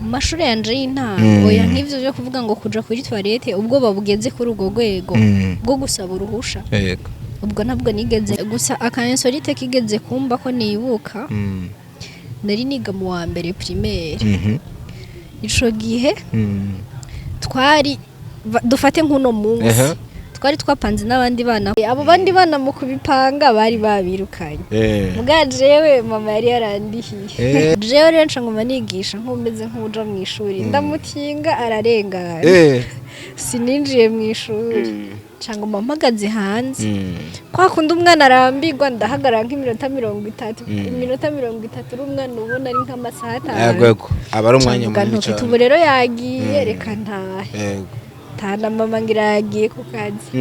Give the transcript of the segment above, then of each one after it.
Mashuri yanje y'intango oya nk'ivyo byo kuvuga ngo kuja kuri toilette ubwo babugeze kuri ugo rwego bwo gusaba uruhusha yego ubwo ntabwo nigeze gusa akansolite kigeze kumba ko nibuka nari niga mu wa mbere primaire ico gihe twari dufate nkuno munsi twari twapanze n'abandi bana abo bandi bana mu kubipanga bari babirukanye muga jewe mama yari yarandihiye jewe rero ngoma nigisha nkomeze nk'uja mu ishuri ndamutinga ararengana sininjiye mu ishuri cyangwa mpamagaze hanze kwa kundi umwana arambirwa ndahagarara nk'iminota 30 iminota 30 umwana ubona ari nk'amasaha 5 yego aba ari umwanya munini cyane ubu rero yagiye reka ntahe tana mama ngira yagiye ku kazi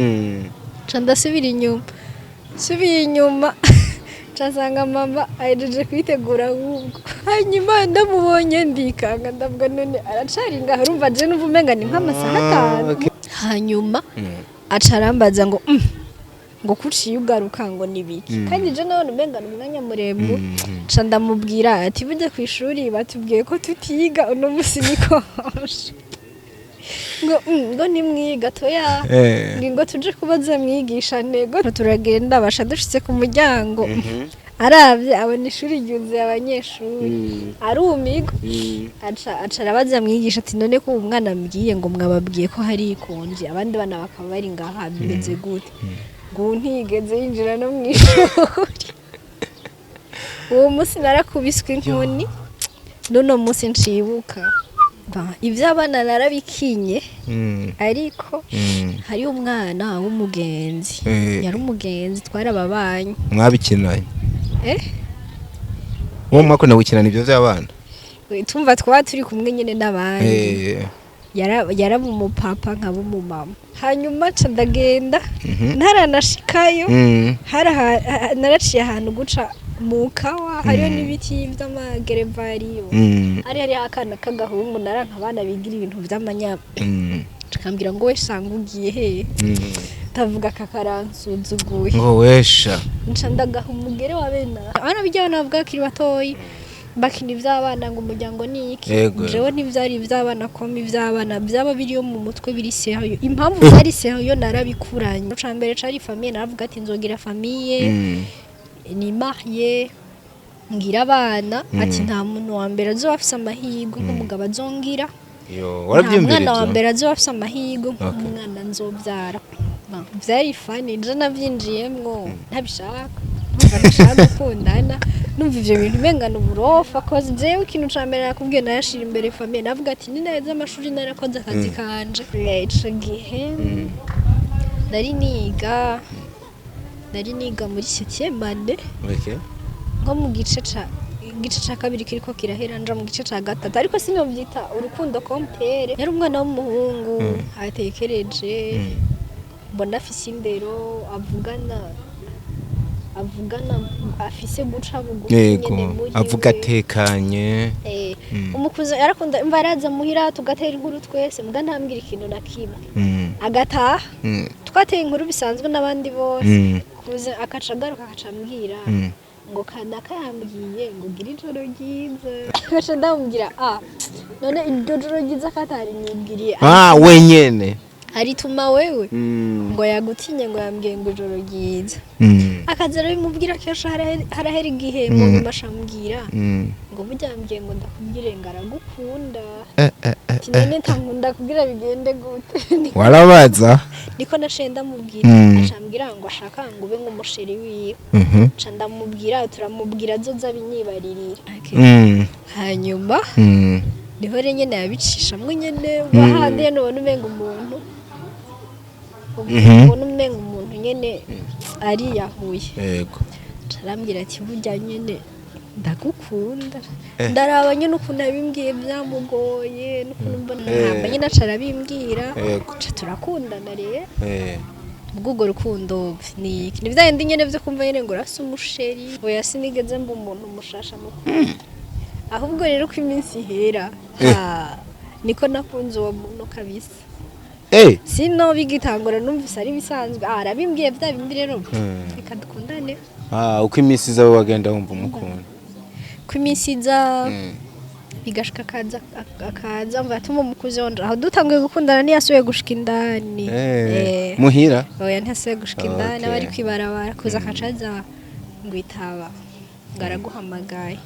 canda subiye inyuma casanga mama ahejeje kwitegura ahubwo hanyuma ndamubonye ndikanga ndavuga none aracari ngaho urumva je numva umenga ni nk'amasaha 5 hanyuma acarambaza ngo kuciye ugaruka ngo nibiki kandi je nabone umenga umwanya muremure ca ndamubwira ati bujye ku ishuri batubwiye ko tutiga uno musi niko ngo nimwiga toya ngo tuje kubaza mwigisha nego turagenda basha dushitse ku muryango aravye abona ishuri ryuzuye abanyeshuri arumigo aca arabaza mwigisha ati none ko umwana ambwiye ngo mwababwiye ko hari ikonje abandi bana bakaba bari ngaha bimeze gute ngo ntigeze yinjira no mwishuri uwo musi narakubiswe inkoni none musi ncibuka ivyo abana narabikinye ariko hari umwana w'umugenzi yari umugenzi twarababanye mwabikinanye uwo mwakunda gukinana ivyo vy'abana tumva twaba turi kumwe nyene n'abandi yarabu umupapa nkaba umumama hanyuma ca ndagenda ntaranashikayo naraciye ahantu guca mukawa hariyo n'ibiti vy'amagerevariyo hari akana k'agahungu naranka abana bigira ibintu vy'amanyama tukambwira ngo we sanga ugiye he tavuga kakaransuzuguye ngo wesha nca ndagaha umugere wa bena abana bijyana bavuga kiri batoyi bakina ivy'abana ngo umuryango ni iki jewe ntivyari ivy'abana komi ivy'abana byaba biriyo mu mutwe biri sehoyo impamvu byari sehoyo narabikuranye ca mbere cari famille naravuga ati nzogira famille ni marié ngira abana ati nta muntu wa mbere azoba afise amahirwe nk'umugabo azongira warabyumvira wa mbere azoba afise amahirwe nk'umwana nzobyara vyari fani je navyinjiyemwo ntabishaka ndashaka gukundana numva ivyo bintu mengana uburofa koze jewe ikintu ca mbere nakubwiye nayashira imbere famille navuga ati ni neza amashuri narakoze akazi kanje ico gihe nari niga muri 7e année nko mu gice ca kabiri kiriko kirahera nja mu gice ca gatatu ariko sinyo byita urukundo comptere yari umwana w'umuhungu atekereje mbona afise indero avugana afise guca bugufi nyene muri avuga tekanye umukuze yarakunda imbaraza muhira tugatera inkuru twese muga ntambwira ikintu na kimwe agataha twateye inkuru bisanzwe n'abandi bose kuze akacagaruka akacambwira ngo kanaka yambwiye ngo gira ijoro ryiza kasha ndamubwira none iryo joro ryiza katari nibwiriye wenyene arituma wewe ngo yagutinye ngo yambwiye ngo ijoro ryiza akazera bimubwira kesho harahera igihe ngo bimashambwira ngo bujyambwiye ngo ndakubwire ngo aragukunda kinene ntankunda kugira bigende gute warabaza niko nashenda mubwira acambwira ngo ashaka ngo ube nk'umusheri wiwe ca ndamubwira turamubwira zoza binyibaririra hanyuma niho rero nyene yabicishamwe nyene bahande none umenga umuntu umenga umuntu nyene ari yahuye yego carambwira ati burya nyene ndagukunda ndaraba nyene ukuntu abimbwiye byamugoye n'ukuntu mbona ntamba nyene acarabimbwira ca turakundana rero ubwo rukundo ni vyandi nyene vyo kumva nyene ngo rasa umusheri oya sinigeze mba umuntu mushasha mukuru ahubwo rero ko iminsi ihera niko nakunze uwo muntu kabisa sino bigitangura numvise ari bisanzwe arabimbwiye vya bindi rero reka dukundane uko iminsi iza wagenda wumva umukunda ko iminsi iza bigashika akaza mva atuma umukuzi wonje aho dutanguye gukundana ntiyasubiye gushika indani muhira oya ntiyasubiye gushika indani abari kwibarabara kuza akacaza ngwitaba ngaraguhamagaye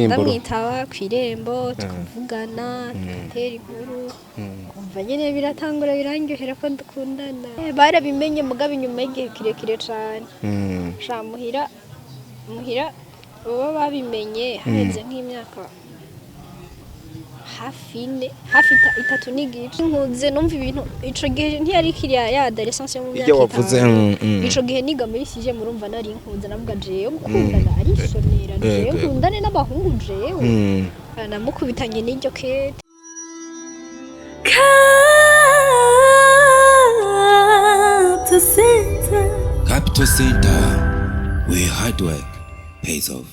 ndamwitaba kw'irembo tukavugana tugatera inkuru kumva nyene biratangura birangyohera ko dukundana barabimenye mugabo inyuma y'igihe kirekire cane sha muhira baba babimenye haheze nk'imyaka hafi 3 n'igice nkuze numva ibintu ico gihe ntiyari kiriya ya adolescence mu myaka wavuze ico gihe niga muri sije murumva nari nkuze navuga jewe gukundana ari sonera jewe nkundane n'abahungu jewe namukubitanye n'iryo kete Capital Center, where hard work pays off.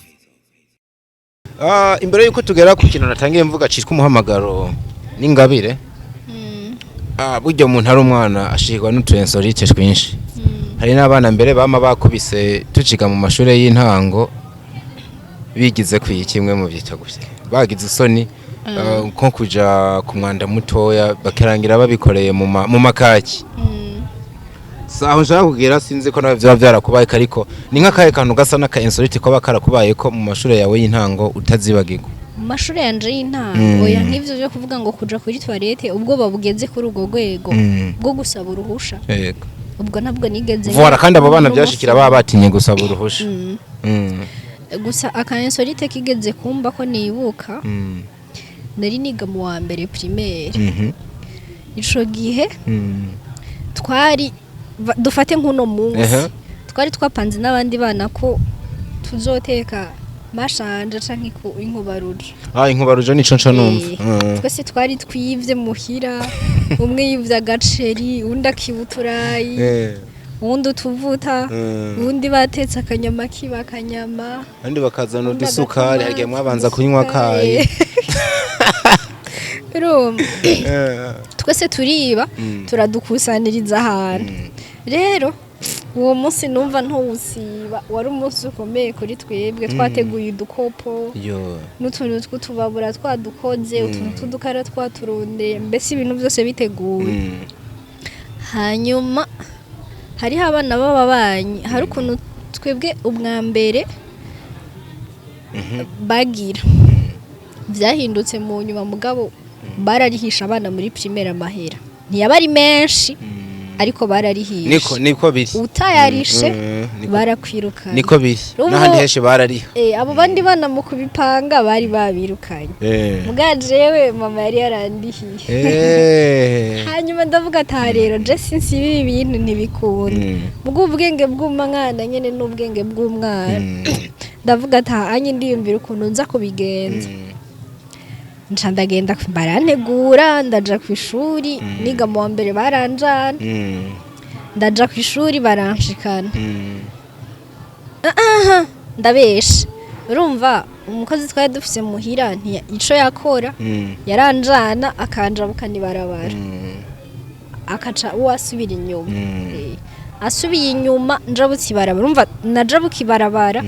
Imbere yuko tugera ku kintu natangiye mvuga citwa umuhamagaro n'ingabire buryo umuntu ari umwana ashirwa n'uturensorite twinshi hari n'abana mbere bama bakubise tuciga mu mashure y'intango bigize kwikimwe mu vyita gusye bagize isoni nko kuja ku mwanda mutoya bakerangira babikoreye mu makaki saho nshaka kugira sinzi ko nawe vyaba vyarakubaye ariko ni nk'akahe kantu gasa n'aka insolite ko bakarakubaye ko mu mashure yawe y'intango utazibagirwa mu mashure yanje y'intango ya nk'ivyo byo kuvuga ngo kuja kuri toilette ubwo babugeze kuri urwo rwego bwo gusaba uruhusha yego ubwo ntabwo nigeze vora kandi abo bana byashikira baba batinye gusaba uruhusha gusa aka insolite kigeze kumba ko nibuka nari niga mu wa mbere primaire ico gihe twari dufate nkuno munsi twari twapanze n'abandi bana ko tuzoteka mashanje canke inkubarujo inkubarujo nico nca numva twese twari twivye muhira umwe yivye agaceri undi akibuturayi undi utuvuta undi batetse akanyama kibakanyama kandi bakazana udusukari hagiye mwabanza kunywa kayi twese turiba turadukusaniriza ahantu rero uwo munsi numva ntawusiba wari umunsi ukomeye kuri twebwe twateguye udukopo n'utuntu tw'utubabura twadukoze utuntu tw'udukara twaturondeye mbese ibintu byose biteguye hanyuma hariho abana b'ababanyi hari ukuntu twebwe ubwa mbere bagira byahindutse mu nyuma mugabo bararihisha abana muri primaire amahera ntiyaba ari menshi ariko bararihisha niko biri utayarishe barakwirukanye niko biri n'ahandi henshi barariha abo bandi bana mu kubipanga bari babirukanye mugajewe mama yari yarandihiye hanyuma ndavuga ata rero je sinsi ibi bintu ntibikunda ubwo ubwenge bw'umwana nyene n'ubwenge bw'umwana ndavuga ata anye ndiyumvira ukuntu nza kubigenza nca ndagenda barantegura ndaja ku ishuri niga mu wa mbere baranjana ndaja ku ishuri baranshikana ndabesha urumva umukozi twari dufise muhira ico yakora yaranjana akanjabukana ibarabara akaca uwasubira inyuma asubiye inyuma njabutse ibarabara urumva najabuka ibarabara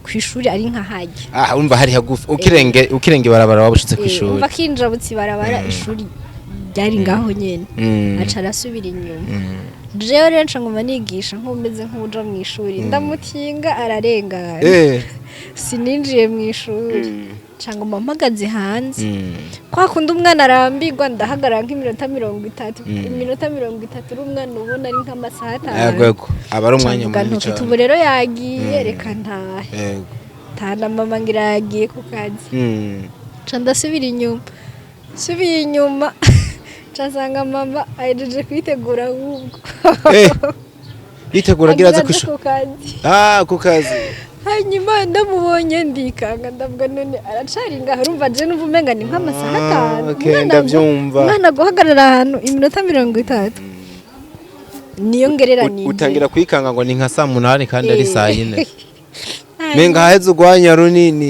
kwishuri ari nka haje urumva hari hagufi ukirenge barabara wabushitse kwishuri urumva kinjabutse barabara ishuri byari ngaho nyene aca arasubira inyuma jewe rero nca ngoma nigisha nkumeze nk'uja mu ishuri ndamutinga ararengana sininjiye mu ishuri nca ngoma mpagaze hanze kwa kundi umwana arambirwa ndahagarara nk'iminota 30 iminota 30 uri umwana ubona ari nk'amasaha 5 aba ari umwanya munini cyane ubu rero yagiye reka ntahe tana mama ngira yagiye ku kazi nca ndasubira inyuma Chasanga mama ahejeje kwitegura ahubwo yitegura agira aza ku kazi hanyuma ndamubonye ndikanga ndavuga none aracari ngaho urumva je numva umenga ni nk'amasaha 5 ndavyumva mwana guhagarara ahantu iminota 30 niyo ngereraniye utangira kwikanga ngo ni nka saa 8 kandi ari saa 4 menga haheze ugwanya runini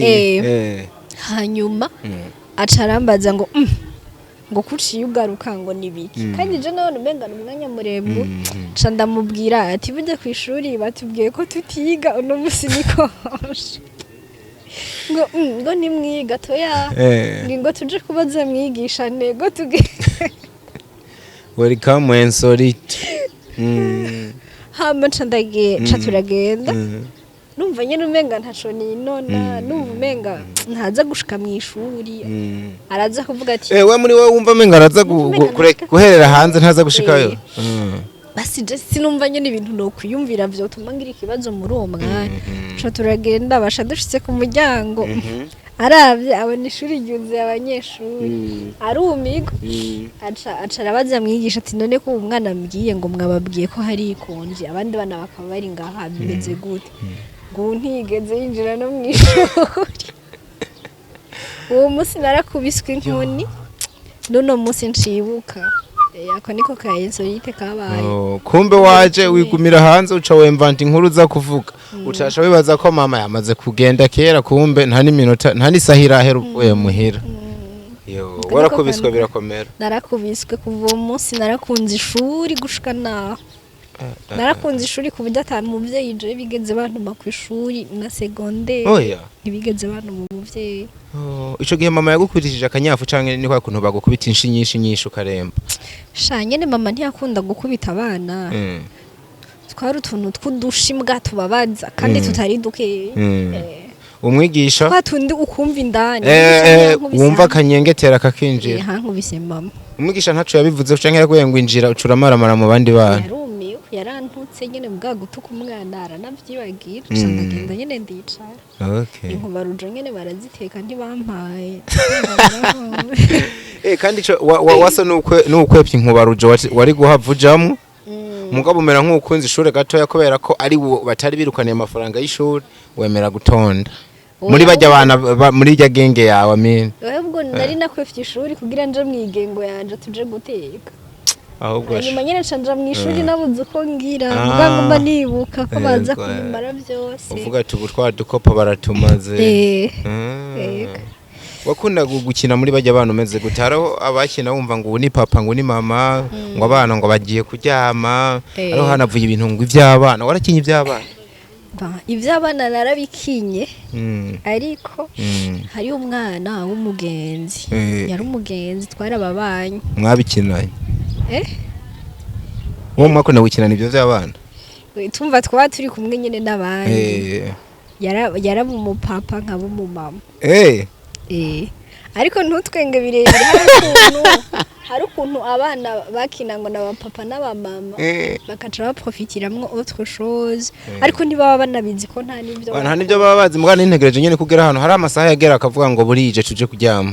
hanyuma acarambaza ngo kuciye ugaruka ngo nibiki kandi je none umenga umwanya murembu ca ndamubwira ati bujye ku ishuri batubwiye ko tutiga uno musi niko ngo nimwiga toya ngo tuje kubaza mwigisha nego tuge welcome when solite hama candage caturagenda numva nyene umenga ntaco ninona numva umenga ntaza gushika mwishuri araza kuvuga ati we muri wowe wumva umenga araza guherera hanze ntaza gushikayo basi je sinumva nyene ibintu no kwiyumvira vyo tuma ngira ikibazo muri uwo mwanya caturagenda basha dushitse ku muryango aravye abona ishuri ryuzuye abanyeshuri arumigo aca arabaza mwigisha ati none ko umwana mbwiye ngo mwababwiye ko hari ikonje abandi bana bakaba bari ngaha bimeze gute ngo ntigeze yinjira no mwishuri uwo musi narakubiswe inkoni none musi nshibuka ako niko ka insolite kabaye kumbe waje wigumira hanze uca wemvanta inkuru za kuvuga utasha wibaza ko mama yamaze kugenda kera kumbe nta n'iminota nta n'isahira aheruye muhira yo warakubiswe birakomera narakubiswe kuva uwo munsi narakunze ishuri gushika naho narakunze ishuri ku buryo atanu muvyeyi je bigeze bantuma ku ishuri na secondaire ntibigeze bantuma umuvyeyi ico gihe mama yagukubitishije akanyafu canke ni kwa kuntu bagukubita inshi nyinshi ukaremba nyene mama ntiyakunda gukubita abana twari utuntu tw'udushimbwa tubabaza kandi tutari dukeye umwigisha twatundi ukumva indani wumva akanyengetera kakinjira hankubise mama umwigisha ntaco yabivuze canke yakuye ngo injira ucuramaramara mu bandi bana yarantutse nyene mbwa gutuka umwana aranavyibagira ndagenda nyene ndicara inkubarujo nyene baraziteka ntibampaye kandi wasa n'ukwepya inkubarujo wari guhavujamwo mugabo umera nk'ukunze ishure gatoya kubera ko ari batari birukaniye amafaranga y'ishuri wemera gutonda muri bajya abana muri rya genge yawe amina ubwo nari nakwepya ishuri kugira nje mwigengo yanje tuje guteka ahubwo nyuma nyene canja mwishuri nabuze uko ngira muganga mba nibuka ko baza kumara byose uvuga ati ubu twadukopa baratumaze wakunda gukina muri bajya abantu umeze gutaraho abakina wumva ngo ubu ni papa ngo ni mama ngo abana ngo bagiye kuryama ariho hanavuye ibintu ngo ivy'abana warakinye ivy'abana ivy'abana narabikinye ariko hari umwana w'umugenzi yari umugenzi twarababanye mwabikinanye uwo mwakunda gukina nivyo vy'abana tumva twaba turi kumwe nyene n'abandi yaraba umupapa nkaba umumama ariko ntutwenge birebire hari ukuntu abana bakina ngo n'abapapa n'abamama bakaca baprofitiramwo autre chose ariko ntibaba banabizi ko nta nivyo baba bazi mugana integereje nyene kugera hano hari amasaha yagera akavuga ngo burije tuje kuryama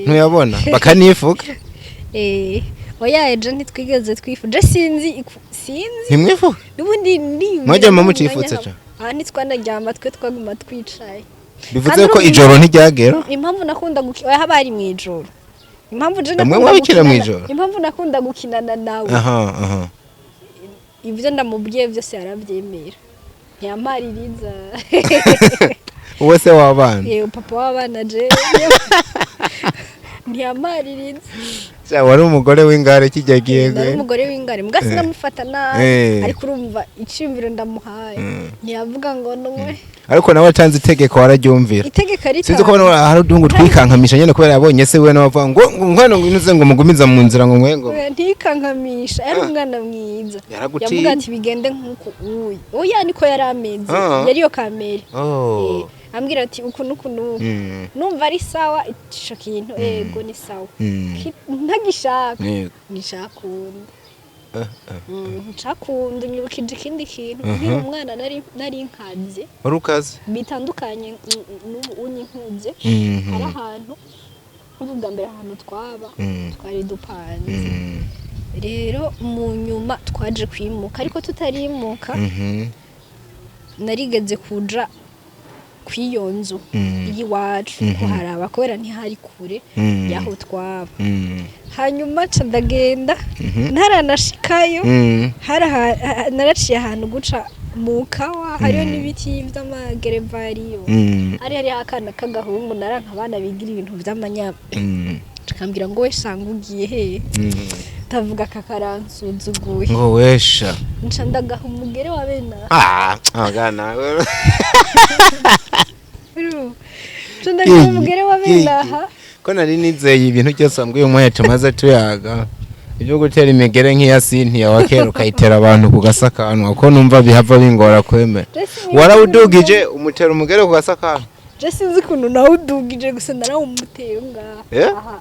ntuyabona bakanifuka oya ejo ntitwigeze twifuza sinzi ntimwifuka n'ubundi mwajya mama mucifutse ca ntitwanaryama twe twaguma twicaye bivuze ko ijoro ntiryagera impamvu nakunda gukina haba ari mwijoro impamvu je nakunda gukinana nawe ivyo ndamubwiye vyose yaravyemera ntiyamaririza uwe se w'abana papa w'abana je ntiyamaririza wari umugore w'ingare kijya giyego nari umugore w'ingare mbwa sinamufata nabi ariko urumva icimviro ndamuhaye ntiyavuga ngo numwe ariko nawe atanze itegeko wararyumvira itegeko ari sinzi ko hari udungu twikankamisha nyene kubera yabonye se we nabavuga ngo ngwana ngo ngo mugumiza mu nzira ngo ngwengo ntikankamisha yari umwana mwiza yavuga ati bigende nkuko uyu oya niko yarameze yari yo kamere ambwira ati ukuntu numva ari sawa ico kintu ego ni sawa ntagishaka nishakunda nshakunda nyibukije ikindi kintu nkiri umwana nari nkabye urukaze bitandukanye unyinkubye hari ahantu uvuga mbere ahantu twari dupanze rero mu nyuma twaje kwimuka ariko tutarimuka narigeze kuja kw'iyo nzu y'iwacu kuharaba kubera ntihari kure yaho twaba hanyuma ca ndagenda ntaranashikayo naraciye ahantu guca mu kawa hariyo n'ibiti vy'amagerevariyo hari akana k'agahungu naranka abana bigira ibintu vy'amanyama tukambwira ngo we shanga ugiye he tavuga kakaransuzuguye ngo wesha nca ndagaha umugere wa bena agana Ndagira umugere wa benaha ko nari nizeye ibintu byose ambwiye umwanya tumaze tuyaga ibyo gutera imigere nk'iya Cynthia wakera ukayitera abantu ku gasakanwa ko numva bihava bingora kwemera warawudugije umutera umugere ku gasakanwa je sinzi kuntu nawudugije gusa narawumuteye ngaha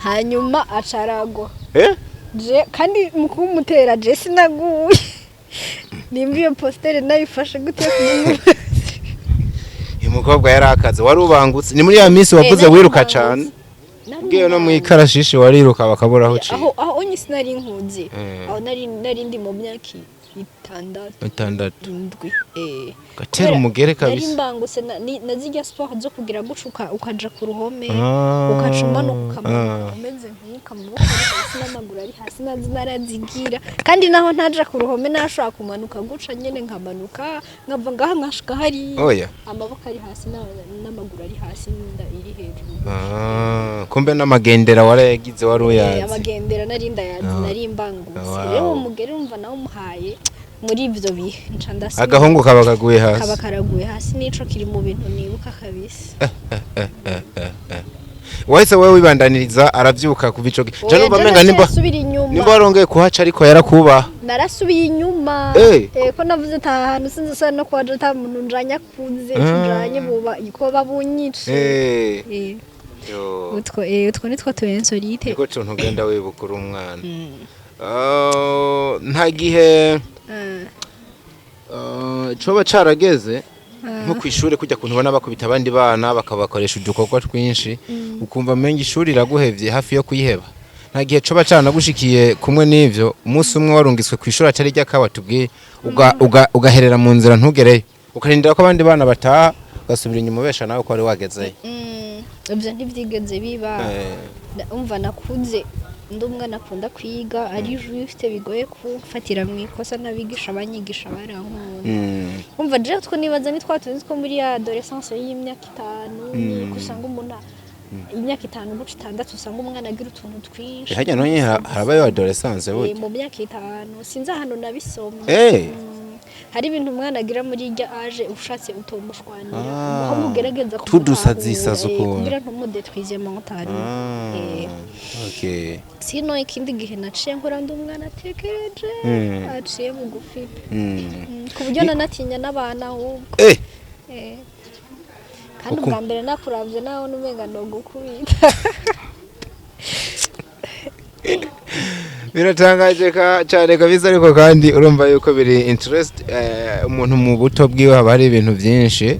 hanyuma acaragwa je kandi mukumutera je sinaguye nimba iyo postere nayifashe gute umukobwa yarakaze wari ubangutse ni muri ya minsi wavuze wiruka cyane ubwiye no mu ikarashishi wariruka bakabura aho uciye aho nyisi nari nkunze aho nari ndi mu myaka 6 ndwi gatera umugere kabisa nari mbangutse nazijya sport zo kugira gucuka ukaja ku ruhome ukacuma no kukameze nk'ukamuboko hasi n'amaguru ari hasi narazigira kandi naho ntaja ku ruhome nashaka kumanuka guca nyene nkamanuka nkava ngaha nkashika hari amaboko ari hasi n'amaguru ari hasi n'inda iri hejuru kumbe n'amagendera warayagize wari uyazi amagendera nari mbangutse rero umugere umva nawo muhaye muri ivyo bihe ncandase agahungu kabakaguye hasi kabakaraguye hasi nico kiri mu bintu nibuka kabisa wahise wewe wibandaniriza aravyuka kuvico je numva menga nimba warongeye kuhaca ariko yarakuba narasubiye inyuma ko navuze tahantu sinzi sana no kwaje ta muntu njanya kuze njanye buba iko babunyice utwo nitwo tuyensorite niko tuntu ugenda wibukura umwana nta gihe coba carageze nko kwishuri kujya kuntu bana bakubita abandi bana bakabakoresha udukorwa twinshi ukumva menga ishuri iraguhevye hafi yo kuyiheba nta gihe coba canagushikiye kumwe n'ivyo umunsi umwe warungiswe kwishuri atari rya kabatubwiye ugaherera mu nzira ntugereyo ukarindira ko abandi bana bataha ugasubira inyuma ubesha nawe ko wari wagezeyo ivyo ntivyigeze biba umva nakuze ndumwa nakunda kwiga ari juste bigoye kufatira mu ikosa nabigisha abanyigisha barankunda umva je twa nibaza ni twatunze ko muri adolescence y'imyaka 5 ni kusanga umuntu imyaka 5 guca 6 usanga umwana agira utuntu twinshi hajya none harabayo adolescence we mu myaka 5 sinzi hano nabisomye hari ibintu umwana agira muri irya age ushatse utomushwanira aho mugerageza tudusazisa zuko kugira ntumudetwize mental okay sino ikindi gihe naciye nkora ndumwana tekereje aciye bugufi kuburyo nanatinya n'abana ahubwo kandi ubwa mbere nakuravye naho numenga no gukubita biratangaje cyane kabisa ariko kandi urumva yuko biri interest umuntu mu buto bwiwe haba hari ibintu byinshi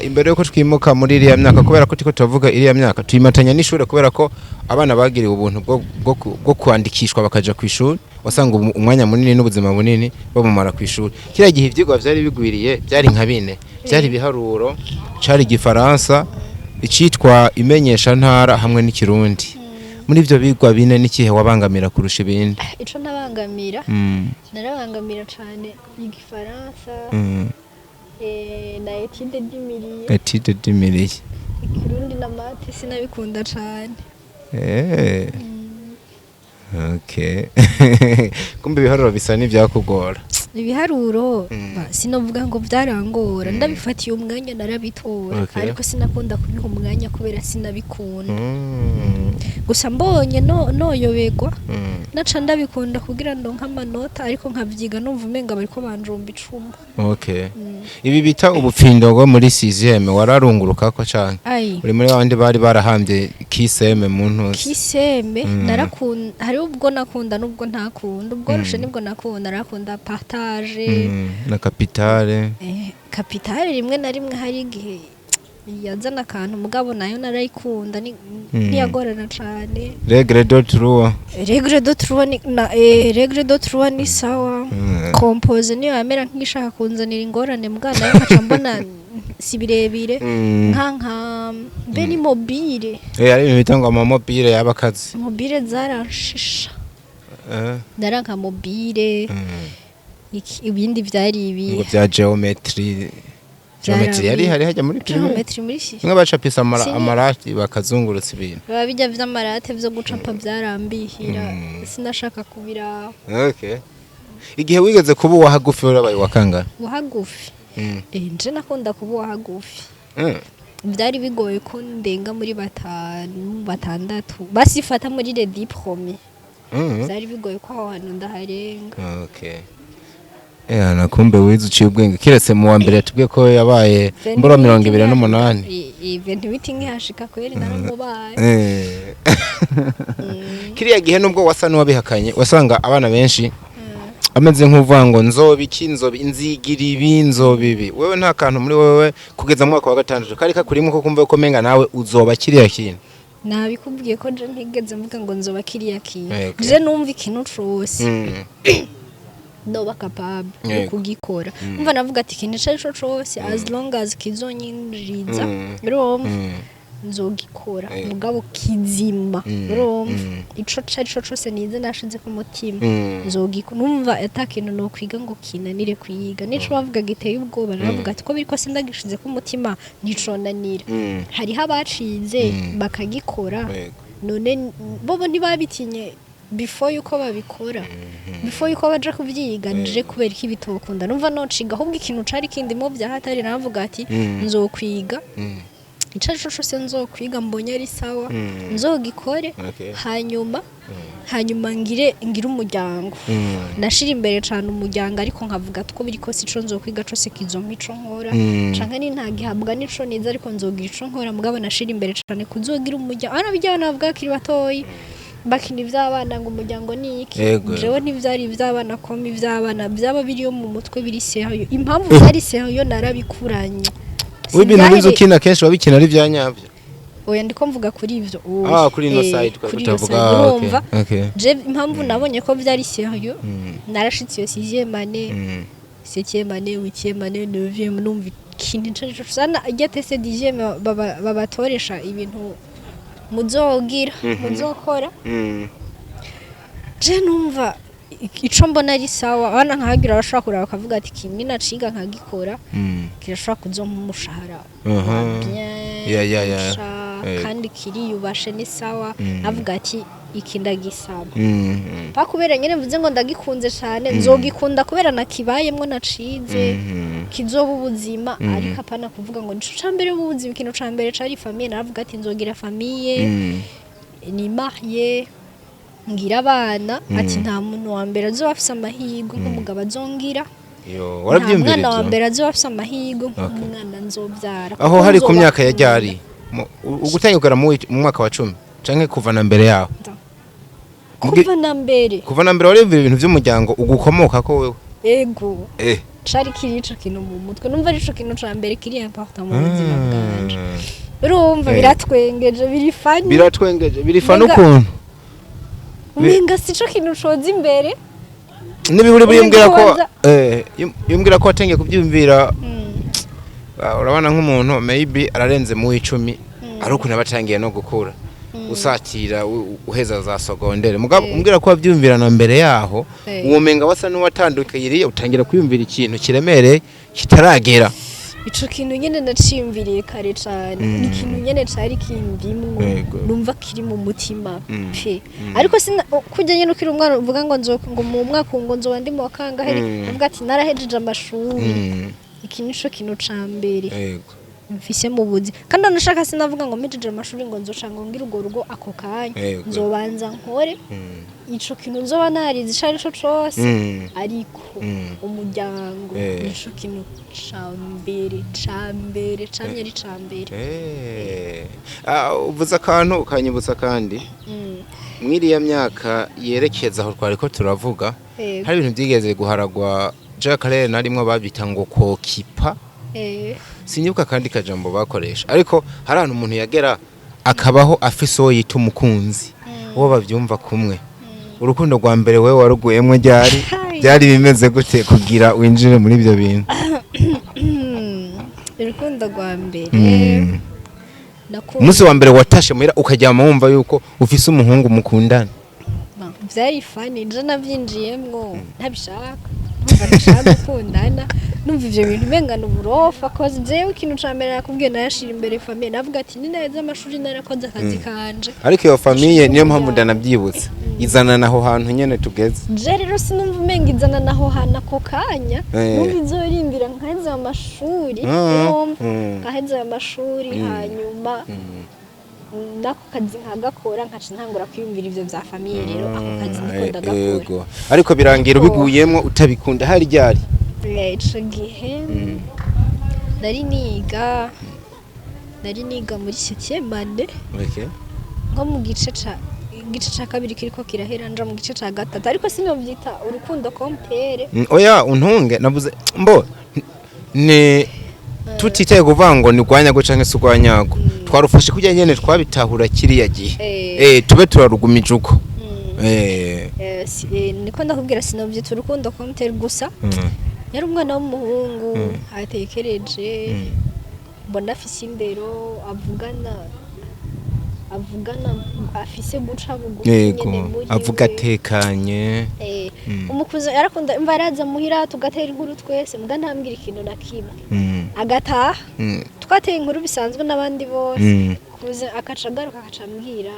imbere yuko twimuka muri iriya myaka kubera ko tiko tuvuga iriya myaka tuyimatanya n'ishure kubera ko abana bagiriwe ubuntu bwo kwandikishwa bakaja ku ishuri wasanga umwanya munini n'ubuzima bunini bamumara ku ishuri kira gihe ivyigwa byari bigwiriye byari nka bine byari biharuro cari gifaransa icitwa imenyesha ntara hamwe n'ikirundi muri ivyo bigwa bine n'ikihe wabangamira kurusha ibindi ico nabangamira narabangamira cyane igifaransa na étude d'imiriye ikirundi na mate sinabikunda cyane okay kumbe ibiharuro bisa n'ivyakugora ibiharuro sinovuga ngo byarangora ndabifatiye umwanya narabitora ariko sinakunda kubiha umwanya kubera sinabikunda gusa mbonye noyobegwa naca ndabikunda kugira ndonka amanota ariko nkavyiga numva umenga bariko banjomba icuma okay ibi bita ubupfindogo muri 6e wararunguruka ko cyane uri muri abandi bari barahambye kiseme mu ntuzi kiseme narakunda hari ubwo nakunda nubwo ntakunda ubwo rushe nibwo nakunda narakunda partage na Kapital Kapital rimwe na rimwe hari igihe yazana akantu mugabo nayo narayikunda ntiyagorana cyane Regre de trois ni sawa compose niyo yamera nk'ishaka kunzanira ingorane mugana nkaca mbona si birebire nka beni mobile ari ibintu bitangwa ama mobile y'abakazi mobile zaranshisha ndaranka mobile ibindi byari ibi ngo bya geometry yari hari hajya muri geometry muri shi mwe bacapisa amarati bakazungurutsa ibintu baba bijya vy'amarate vyo gucapa byarambihira sinashaka kubira okay igihe wigeze kuba wahagufi urabaye wakanga wahagufi nje nakunda kuba hagufi byari bigoye ko ndenga muri batandatu basifata muri les 10 premiers byari bigoye ko aho hantu ndaharenga. nakumbe wize uciye ubwenge kiretse mu wa mbere yatubwiye ko yabaye mbura 28 event meeting hashika kweri naramubaye kiriya gihe nubwo wasa n'uwabihakanye wasanga abana benshi ameze nk'uvuga ngo nzobiki inzigira ibinzobibi wewe nta kantu muri wewe kugeza mu mwaka wa gatandatu kari kakurimo ko kumva ko menga nawe uzoba kiriya kintu nabikubwiye ko je ntigeze mvuga ngo nzoba kiriya kintu je numva ikintu cose ndoba capable kugikora umva navuga ati ikintu cyo cose as long as kizonyinjiriza urumva nzogikora mugabo kizima urumva ico cose nize nashize ku mutima nzogikora numva atakintu no kwiga ngo kinanire kwiga nico bavuga giteye ubwoba navuga ati ko biriko sindagishize ku mutima niconanira hari habacize bakagikora none bobo ntibabitinye before yuko babikora before yuko baje kuvyiga nje kubera iki bitokunda numva nociga ahubwo ikintu cari kindimo byahatari navuga ati nzokwiga icaje cyose nzokwiga mbonye ari sawa nzogikore hanyuma ngire umuryango nashira imbere cyane umuryango ariko nkavuga ko biri ko sico nzokwiga cyose kizompico nkora canke ni ntagihabwa nico niza ariko nzogira ico nkora mugabo nashira imbere cyane kuzogira umuryango ana bijyana navuga kiri batoyi bakini ivy'abana ngo umuryango ni iki jewe ntivyari ivy'abana komi ivy'abana byaba biri yo mu mutwe biri sehayo impamvu byari sehayo narabikuranye wibintu bizukina kenshi wabikina ari vyanyavyo oya ndiko mvuga kuri ivyo kuri no side twavuga je impamvu nabonye ko byari sehayo narashitse yo 6e année 7e année 8e année 9e numva kintu cyo sana agete 10e babatoresha ibintu muzogira muzokora je numva ico mbona ari sawa abana nkahagira bashaka kuraba bakavuga ati kimi naciga nkagikora kirashaka kuzompa umushahara kandi kiriyubashe ni sawa avuga ati iki ndagisaba bakubera nyene mvuze ngo ndagikunze cyane nzogikunda kubera nakibayemwo nacize kizoba ubuzima ariko apana kuvuga ngo nico cambere ubuzima ikintu cambere cari famille naravuga ati nzogira famille ni marié ngira abana ati nta muntu wa mbere azoba afise amahirwe nk'umugabo azongira warabyumvira umwana wa mbere azoba afise amahirwe nk'umwana nzobyara aho hari ku myaka ya ryari ugutangura mu mwaka wa 10 canke kuva na mbere yaho kuva na mbere waremvira ibintu by'umuryango ugukomoka ko wewe ego cari kirico kintu mu mutwe numva arico kintu ca mbere kiri important mu buzima bwanje urumva biratwengeje biri fani ukuntu umenga sico kintu coza imbere n'ibihuri bimbwira ko watengeye kubyumvira urabona nk'umuntu maybe ararenze mu 10 ari ukuntu abatangiye no gukura usatira uheza za sogondere mugabo umbwira ko wabyumvirana mbere yaho uwomenga wasa n'uwatandukiriye utangira kwiyumvira ikintu kiremereye kitaragera ico kintu nyene naciyumviriye kare cyane ni ikintu nyene cari kindimwo numva kiri mu mutima pe ariko kujya nyene ukiri umwana uvuga ngo ngo mu mwaka ngo nzoba ndi mu kangahe uvuga ati narahejeje amashuri iki nico kintu cambere mfise mu buzi kandi anashaka sinavuga ngo mejeje amashuri ngo nzoca ngo ngira ugo rugo ako kanya nzobanza nkore ico kintu nzoba narize cari co cose ariko umuryango ico kintu cambere camye uvuza akantu ukanyibutsa kandi mwiriya myaka yerekeza aho twari ko turavuga hari ibintu byigeze guharagwa Jacques narimwe babita ngo kokipa sinyibuka kandi kajambo bakoresha ariko hari ahantu umuntu yagera akabaho afise uwo yita umukunzi uwo bavyumva kumwe urukundo rwa mbere wewe waruguyemwe byari bimeze gute kugira winjire muri ibyo bintu urukundo rwa mbere umunsi wa mbere watashe muhira ukajyama wumva yuko ufise umuhungu mukundana byari fani nje navyinjiyemwo ntabishaka badashaka gukundana numva ivyo bintu mengana uburofa koze jewe ikintu camera nakubwiye nayashira imbere famille navuga ati ni neza amashuri narakoze akazi kanje ariko iyo famille niyo mpamvu ndanabyibutse izana naho hantu nyene tugeze je rero sinumva umenga izana naho hantu ako kanya numva izorindira nkaheze amashuri nkaheze amashuri hanyuma nako kazi nkagakora nkaca ntangura kwiyumvira ivyo vya famille rero ako kazi ndiko ndagakora ariko birangira ubiguyemwo utabikunda hari ryari ico gihe nari niga muri 7e année nko mu gice ca kabiri kiriko kirahera nja mu gice ca gatatu ariko sinovyita urukundo compere oya untunge navuze mbo ne tutitaye kuvango ni gwanyago canke sugwanyago twarufashe kujya nyene twabitahura kiriya gihe tube turarugumije uko niko ndakubwira sinovyita urukundo compere gusa yari umwana w'umuhungu atekereje mbona afise indero avugana afise guca bugufi nyene muri avuga tekanye umukuze yarakunda imva yaraza muhira tugatera inkuru twese mbwa ntambwira ikintu na kimwe agataha twateye inkuru bisanzwe n'abandi bose kuze akaca garuka akaca ambwira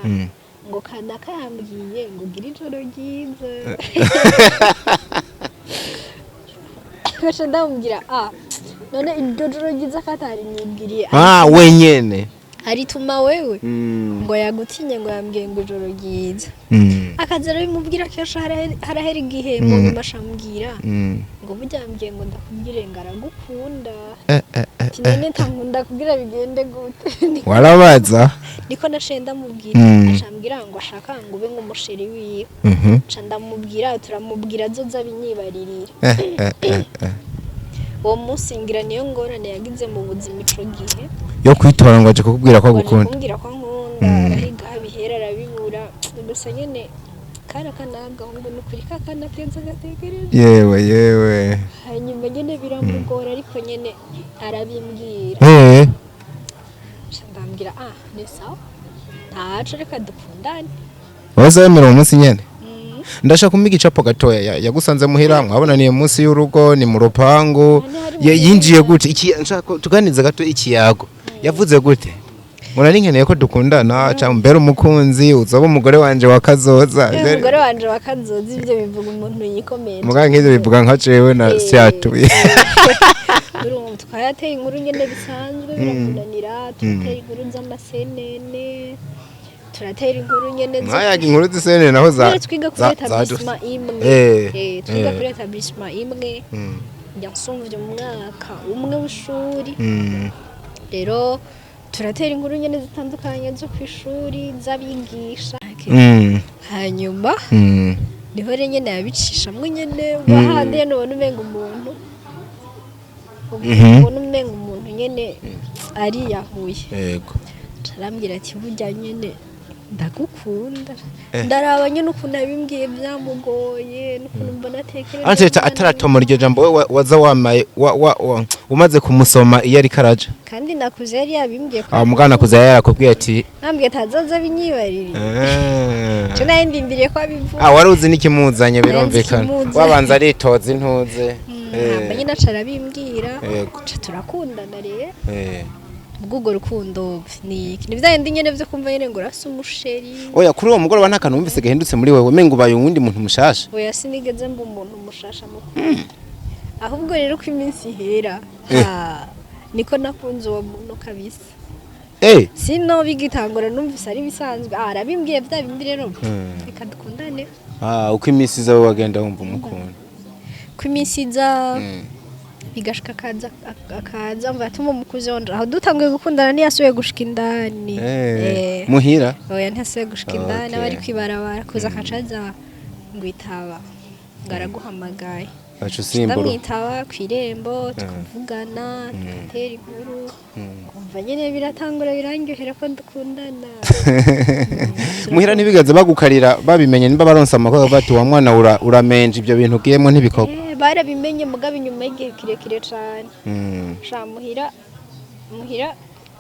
ngo kana kayambwiye ngo gira ijoro ryiza kaca ndamubwira none iryo joro ryiza katari nibwiriye wenyene harituma wewe ngo yagutinye ngo yambwiye ngo ijoro ryiza akaza arabimubwira kenshi harahera igihe mu nyuma ashambwira ngo burya yambwiye ngo ndakubwire ngo aragukunda none ntankunda kugira bigende gute warabaza niko nashe ndamubwira acambwira ngo ashaka ngo ube nk'umusheri wiwe ca ndamubwira turamubwira azoza binyibaririra uwo munsi ngira niyo ngorane yagize mu buzima ico gihe yo kwitora ngo aje kukubwira ko agukunda kumbwira ko nkunda arahiga bihera arabibura gusa nyene kana agahungu nukuri kakana kenza gatekereza yewe hanyuma nyene biramugora ariko nyene arabimbwira ndambwira ni sawa ntaco reka dukundane wazemera umunsi nyene ndashaka kumiga icapo gatoya yagusanze muhira mwabona niye munsi y'urugo ni mu rupangu yinjiye gute iki nshaka tuganiza gato ikiyago yavuze gute murari nkeneye ko dukundana cyangwa mbere umukunzi uzoba umugore wanje wakazoza umugore wanje wakazoza ivyo bivuga umuntu yikomeye muga nk'ivyo bivuga nka jewe na syatuye urumva twayateye inkuru nyene bisanzwe birakunanira tuteye inkuru z'amasenene turatera inkuru nyene mwayaga inkuru z'isene naho za twiga kuri etablissement imwe twiga kuri etablissement imwe yansumvye mu mwaka umwe w'ishuri rero turatera inkuru nyene zitandukanye zo kwishuri z'abigisha hanyuma niho rero nyene yabicishamwe nyene bahande none umenga umuntu nyene ari yahuye yego arambwira ati burya nyene ndagukunda ndaraba nyene ukuntu abimbwiye byamugoye n'ukuntu mbona atekereza anse ataratoma iryo jambo waza wamaye umaze kumusoma iyo ari karaja kandi nakuze yari yabimbwiye ko mugana kuza yarakubwiye ati nambwiye tazaza binyibarira cyo naye ndindiriye ko abivuga wari uzi n'ikimuzanye birumvikana wabanza aritoza intuze nyine acara bimbwira turakundana rero ubwo rukundo ni vyayindi nyene vyo kumva nyene ngo rasa umusheri oya kuri uwo mugoroba nta kantu wumvise gahindutse muri wewe mengo ubaye uwundi muntu mushasha oya sinigeze mba umuntu mushasha ahubwo rero ko iminsi ihera niko nakunze uwo muntu kabisa sino bigitangura numvise ari bisanzwe arabimbwiye vya bindi rero bikadukundane uko iminsi iza wagenda wumva umukunda ko iminsi iza bigashika akaza mva tuma umukuze wanje aho dutanguye gukundana ni yasuye gushika indani muhira oya ntasuye gushika indani abari kwibarabara kuza akacaza ngwitaba ngaraguhamagaye bacu simburu ndamwitaba kwirembo tukavugana tugatera inkuru kumva nyene biratangura birangyohera ko dukundana muhira ntibigaze bagukarira babimenye nimba baronsa amakuru bati wa mwana uramenje ibyo bintu giyemo ntibikoko barabimenye mugabe nyuma y'igihe kirekire cyane sha muhira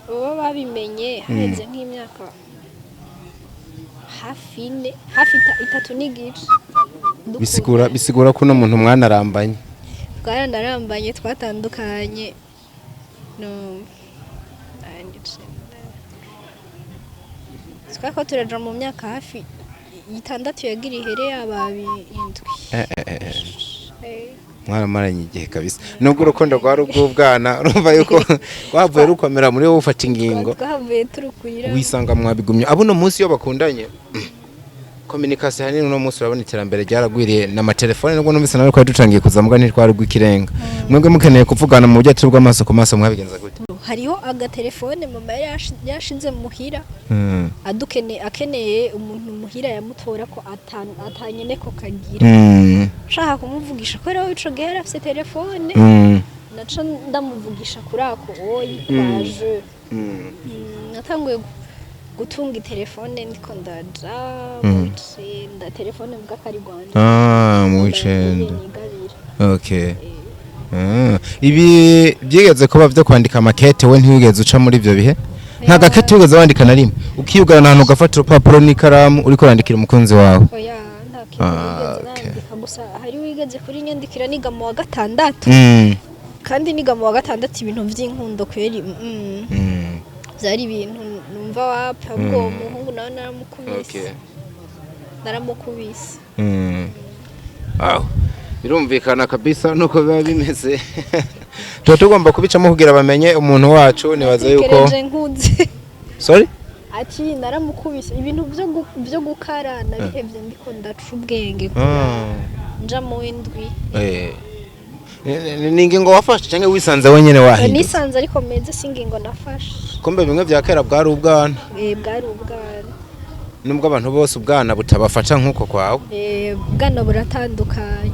baba babimenye haheze nk'imyaka hafi 3 n'igice bisigura ko uno muntu mwana arambanye twaranarambanye twatandukanye no twako turaja mu myaka hafi 6 yagira ihere yababi indwi mwaramaranye igihe kabisa nubwo urukundo rwari ubw'ubwana urumva yuko wavuye rukomera muri wowe ufata ingingo twavuye turukurira wisanga mwabigumye abo no munsi yo bakundanye communication hanini no munsi urabona iterambere ryaragwiriye n'amatelefone nubwo numvise nawe ko dutangiye kuzamuga ntitwari rw'ikirenga mwebwe mukeneye kuvugana mu buryo bw'amaso ku maso mwabigenza gute hariho agatelefone mama yashinze muhira akeneye umuntu muhira yamutora ko atanyene ko kagira shaka kumuvugisha ko rero ico gihera afite telefone naca ndamuvugisha kuri ako oyi baje natanguye gutunga telefone ndiko ndaja nda telefone mbwa kari Rwanda mu wicenda okay ibi byigeze kuba byo kwandika makete we ntiwigeze uca muri ibyo bihe nta gakete wigeze wandika na rimwe ukiyugana ahantu ugafata urupapuro n'ikaramu uri kurandikira umukunzi wawe oya nta kintu gusa hari wigeze kuri nyandikira niga mu wa gatandatu kandi niga mu wa gatandatu ibintu by'inkundo kweri byari ibintu numva wapfa ubwo umuhungu nawe naramukubise aho birumvikana kabisa nuko biba bimeze tuba tugomba kubicamo kugira bamenye umuntu wacu nibaza yuko sorry ati naramukubise ibintu byo gukarana bihevye ndiko ndaca ubwenge nja mu indwi ningingo wafashe cyangwa wisanze wenyene wahindutse nisanze ariko meze singingo nafashe kombe bimwe bya kera bwari ubwana bwari ubwana nubwo abantu bose ubwana butabafata nkuko kwawe ubwana buratandukanye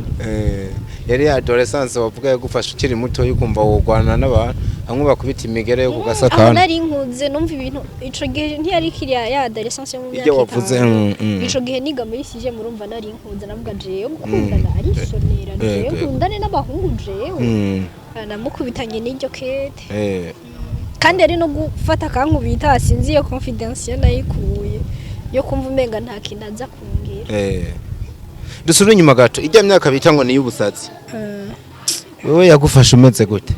yari adolescence wavuga gufasha ukiri muto yukumva wogwana n'abantu hamwe bakubita imigere yo kugasakana nari nkuze numva ibintu ico gihe ntiyari kiriya ya adolescence yo mu myaka ibyo wavuze ico gihe niga muri sije murumva nari nkuze navuga jewe gukundana ari sonera jewe nkundane n'abahungu jewe namukubitanye n'iryo kete kandi ari no gufata kankubita sinzi iyo confidence nayikuye yo kumva umenga nta kintu aza kumbwira dusubire inyuma gato ijya myaka bita ngo ni y'ubusazi wowe yagufasha umeze gute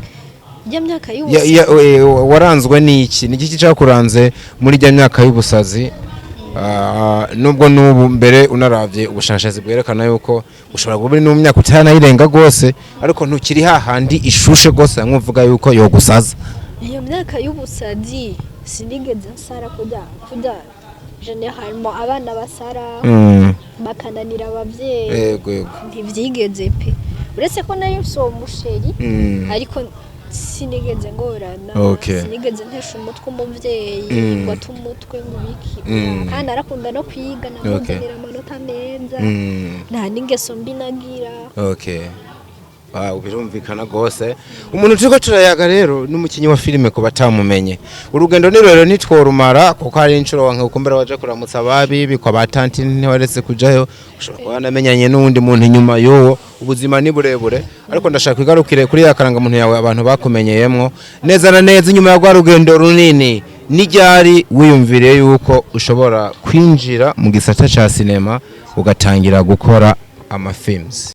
ijya myaka y'ubusazi waranzwe n'iki ni iki cyakuranze muri ijya myaka y'ubusazi nubwo n'ubu mbere unaravye ubushakashatsi bwerekana yuko ushobora kuba uri mu myaka utanayirenga gose ariko ntukiri hahandi ishushe gose nkuvuga yuko yogusaza iyo myaka y'ubusazi sinigeze nsara kujya généralement abana basara bakananira abavyeyi yego ntivyigeze pe uretse ko nayo so musheri ariko sinigeze ngorana sinigeze ntesha umutwe umuvyeyi ngo atumutwe ngubiki kandi arakunda no kwiga namuzanira amanota meza nta n'ingeso mbi nagira birumvikana gose umuntu turiko turayaga rero n'umukinyi wa filime ko batamumenye urugendo ni rero nitworumara kuko hari incuro wanka ukumbera waje kuramutsa ababi biko batanti ntiwaretse kujayo ushobora kuba namenyanye n'undi muntu inyuma y'uwo ubuzima ni burebure ariko ndashaka kwigarukire kuri yakaranga muntu yawe abantu bakumenyeyemwo neza na neza inyuma ya rwa rugendo runini nijyari wiyumvire yuko ushobora kwinjira mu gisata ca sinema ugatangira gukora amafilms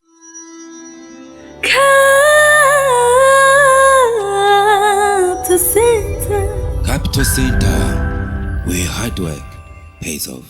Capital Center, where hard work pays off.